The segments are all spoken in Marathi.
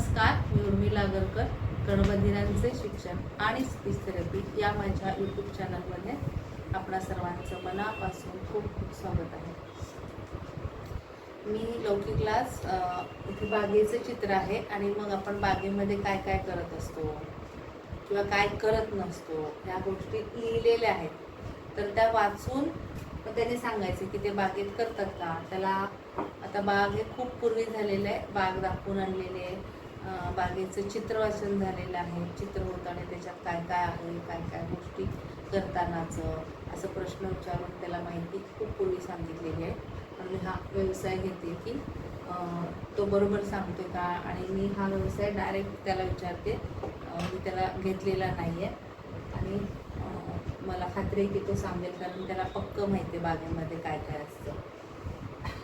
नमस्कार, मी उर्मिला आगरकर. कणबधिरांचे शिक्षण आणि स्पीच थेरपी या माझ्या यूट्यूब चॅनलमध्ये आपणा सर्वांचं मनापासून खूप खूप स्वागत आहे. मी लौकिक क्लास इथे बागेचं चित्र आहे आणि मग आपण बागेमध्ये काय काय करत असतो किंवा काय करत नसतो ह्या गोष्टी लिहिलेल्या आहेत. तर त्या वाचून त्याने सांगायचे की ते बागेत करतात का. त्याला आता बाग हे खूप पूर्वी झालेलं आहे, बाग दाखवून आणलेले आहे, बागेचं चित्र वाचन झालेलं आहे, चित्र होतं आणि त्याच्यात काय काय आहे, काय काय गोष्टी करतानाचं असं प्रश्न विचारून त्याला माहिती खूप पूर्वी सांगितलेली आहे. आणि हा व्यवसाय घेते की तो बरोबर सांगतो का, आणि मी हा व्यवसाय डायरेक्ट त्याला विचारते. मी त्याला घेतलेला नाही आहे आणि मला खात्री आहे की तो सांगेल, कारण त्याला पक्क माहिती आहे बागेमध्ये काय काय असतं.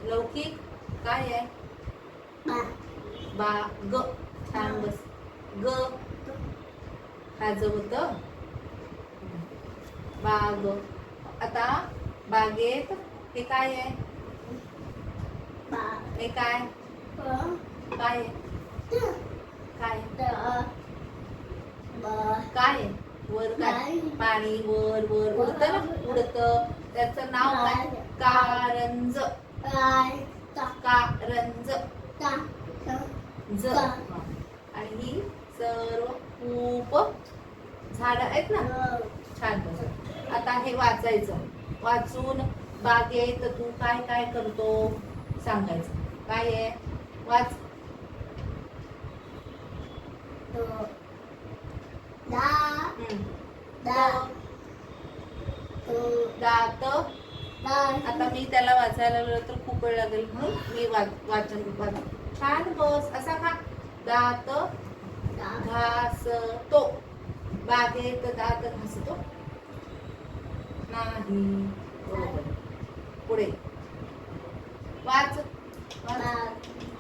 लौकिक काय आहे? बाग. छान बस. ग खायचं होतं बाग. आता बागेत हे काय आहे? हे काय काय काय काय वर काय? पाणी वर वर उडत ना, उडत. त्याचं नाव काय? कारंज. कारंज ज. आणि ही सर्व खूप झाड आहेत ना. छान बस. आता हे वाचायचं. वाचून बागेत तू काय काय करतो सांगायचं. काय आहे? वाच. दात. आता मी त्याला वाचायला लागलो तर खूप वेळ लागेल, म्हणून मी वाचन. छान बस. असा का? दात घासतो. बागेत दात घासतो नाही. बरोबर. पुढे वाच.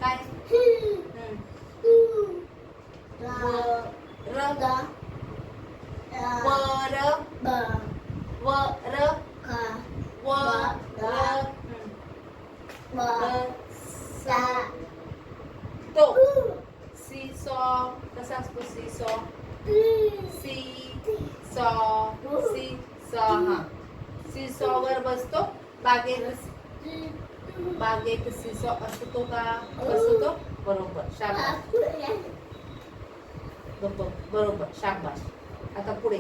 काय? वर वर तो. सीसॉ कसा असतो? सीसॉ. सीसॉ. सीसॉ. हा, सीसॉ वर बसतो. बागेत सीसॉ असतो का? बसतो. बरोबर. शाबास. बरोबर. शाबास. आता पुढे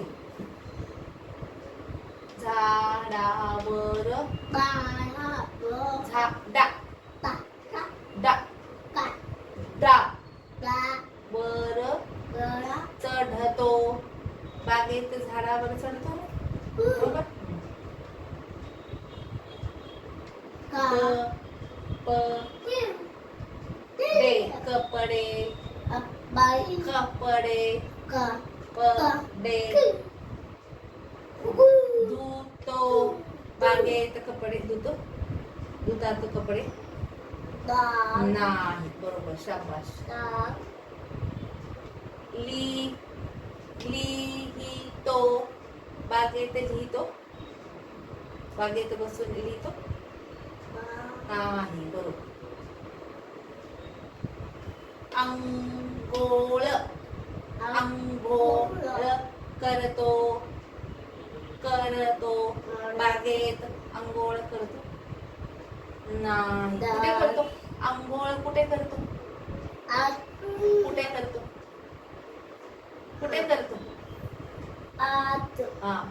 झाडावर झाडा डा वर चढतो. बागेत झाडावर चढतो. बरोबर. कपडे धुतो. बागेत कपडे धुतो. धुतात कपडे नाही. बरोबर. शाबास. लिहितो. बागेत लिहितो. बागेत बसून लिहितो नाही. बरोबर. अंघोळ करतो. बागेत अंघोळ करतो नाही. कुठे करतो? अंघोळ कुठे करतो? कुठे करतो? कुठे करतो?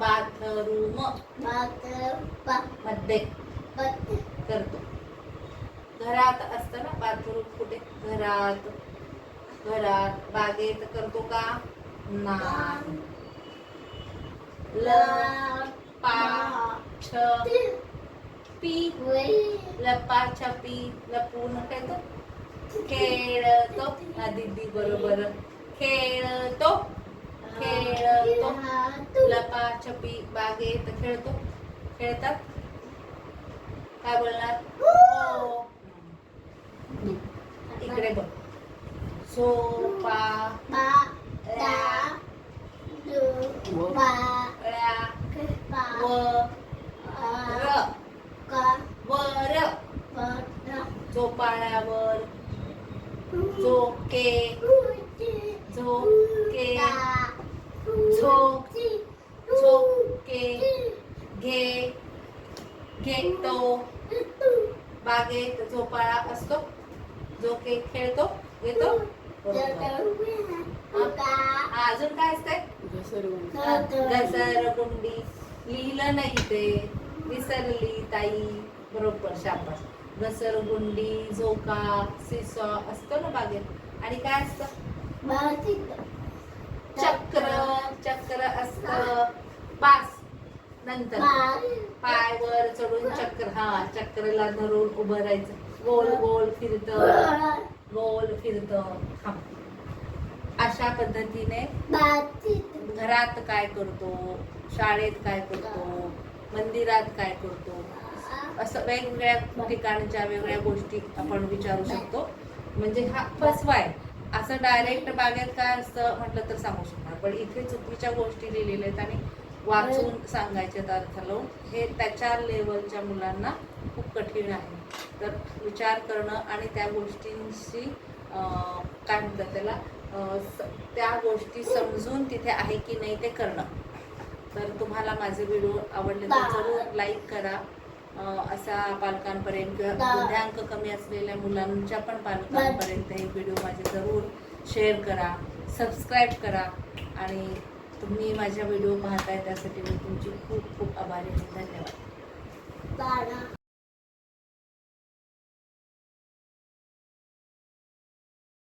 बाथरूम मध्ये करतो. घरात असतं ना बाथरूम. कुठे? घरात. बागेत करतो का? नाही. लपाछपी लपून खेळतो. खेळतो. दीदी बरोबर. खेळतो. लपाछपी बागेत खेळतो. खेळतात. काय बोलणार? हो. इकडे बघ. सोपा वर झोपाळ्यावर. झोके झोके झोक झोके घे घेतो. बागेत झोपाळा असतो. झोके खेळतो घेतो. अजून काय असतंय? घसरगुंडी. लिहिलं नाही ते, विसरली ताई. बरोबर, शाबास. घसरगुंडी, झोका, सिसॉ असतो ना बागेत. आणि काय असतं? चक्र. चक्र असतं. बास. नंतर पाय वर चढून चक्र. हा, चक्रला धरून उभं राहायचं. गोल गोल फिरत, गोल फिरत. अशा पद्धतीने घरात काय करतो, शाळेत काय करतो, मंदिरात काय करतो, असं वेगवेगळ्या ठिकाणच्या वेगळ्या गोष्टी आपण विचारू शकतो. म्हणजे हा फसवा आहे. असं डायरेक्ट बागेत काय असतं म्हटलं तर सांगू शकणार, पण इथे चुकीच्या गोष्टी लिहिलेल्या आहेत आणि वाचून सांगायचे अर्थ लावून. हे त्याच्या लेवलच्या मुलांना खूप कठीण आहे. तर विचार करणं आणि त्या गोष्टींशी काय म्हणतात त्याला, त्या गोष्टी समजून तिथे आहे की नाही ते करणं. तर तुम्हाला माझे व्हिडिओ आवडले तर जरूर लाईक करा. असा पालकांपर्यंत किंवा बुद्ध्यांक कमी असलेल्या मुलांच्या पण पालकांपर्यंत हे व्हिडिओ माझे जरूर शेअर करा, सबस्क्राईब करा. आणि तुम्ही माझ्या व्हिडिओ पाहताय त्यासाठी मी तुमची खूप खूप आभारी आहे. धन्यवाद.